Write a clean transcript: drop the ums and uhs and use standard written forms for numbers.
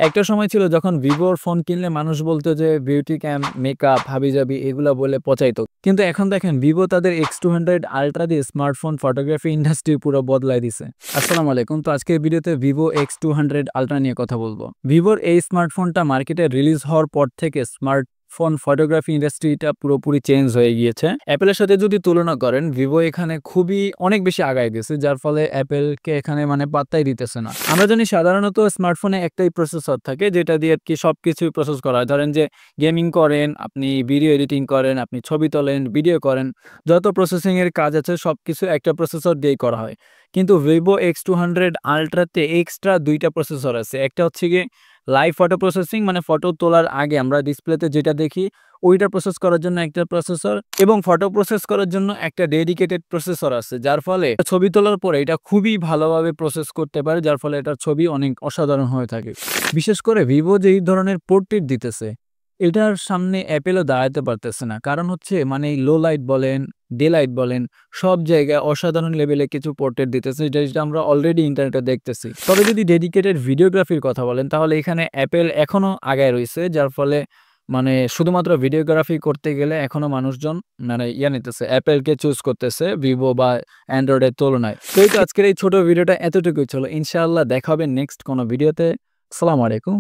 একটা সময় ছিল যখন ভিভোর ফোন কিনলে মানুষ বলতো যে বিউটি ক্যাম, মেকআপ, হাবিজাবি এগুলা বলে পচাইতো। কিন্তু এখন দেখেন ভিভো তাদের X200 আল্ট্রা দিয়ে স্মার্টফোন ফটোগ্রাফি ইন্ডাস্ট্রি পুরো বদলায় দিছে। আসসালামু আলাইকুম। তো আজকের ভিডিওতে ভিভো X200 আল্ট্রা নিয়ে কথা বলবো। ভিভোর এই স্মার্টফোনটা মার্কেটে রিলিজ হওয়ার পর থেকে স্মার্টফোন ফটোগ্রাফি ইন্ডাস্ট্রিটা পুরোপুরি চেঞ্জ হয়ে গিয়েছে। অ্যাপেলের সাথে যদি তুলনা করেন ভিভো এখানে খুবই অনেক বেশি আগায় গেছে, যার ফলে অ্যাপেলকে এখানে পাত্তাই দিতেছে না। আমরা জানি সাধারণত স্মার্টফোনে একটাই প্রসেসর থাকে যেটা দিয়ে আর কি সবকিছুই প্রসেস করা হয়। ধরেন যে গেমিং করেন, আপনি ভিডিও এডিটিং করেন, আপনি ছবি তোলেন, ভিডিও করেন, যত প্রসেসিং এর কাজ আছে সবকিছু একটা প্রসেসর দিয়েই করা হয়। কিন্তু ভিভো X200 আল্ট্রাতে এক্সট্রা ২টা প্রসেসর আছে। একটা হচ্ছে গিয়ে লাইভ ফটো প্রসেসিং, মানে ফটো তোলার আগে আমরা ডিসপ্লেতে যেটা দেখি ওইটা প্রসেস করার জন্য একটা প্রসেসর, এবং ফটো প্রসেস করার জন্য একটা ডেডিকেটেড প্রসেসর আছে, যার ফলে ছবি তোলার পরে এটা খুবই ভালোভাবে প্রসেস করতে পারে, যার ফলে এটার ছবি অনেক অসাধারণ হয়ে থাকে। বিশেষ করে ভিভো যে এই ধরনের পোর্ট্রেট দিতেছে এটার সামনে অ্যাপেলও দাঁড়াতে পারতেছে না। কারণ হচ্ছে লো লাইট বলেন, ডে লাইট বলেন, সব জায়গায় অসাধারণ লেভেলে কিছু পোর্ট্রেট দিতেছে, যেটা আমরা অলরেডি ইন্টারনেটে দেখতেছি। তবে যদি ডেডিকেটেড ভিডিওগ্রাফির কথা বলেন তাহলে এখানে অ্যাপেল এখনো আগায় রয়েছে, যার ফলে শুধুমাত্র ভিডিওগ্রাফি করতে গেলে এখনো মানুষজন নিতেছে, অ্যাপেলকে চুজ করতেছে ভিভো বা অ্যান্ড্রয়েডের তুলনায়। তো এই তো আজকের এই ছোট ভিডিওটা এতটুকুই ছিল। ইনশাআল্লাহ দেখা হবে নেক্সট কোনো ভিডিওতে। আসসালামু আলাইকুম।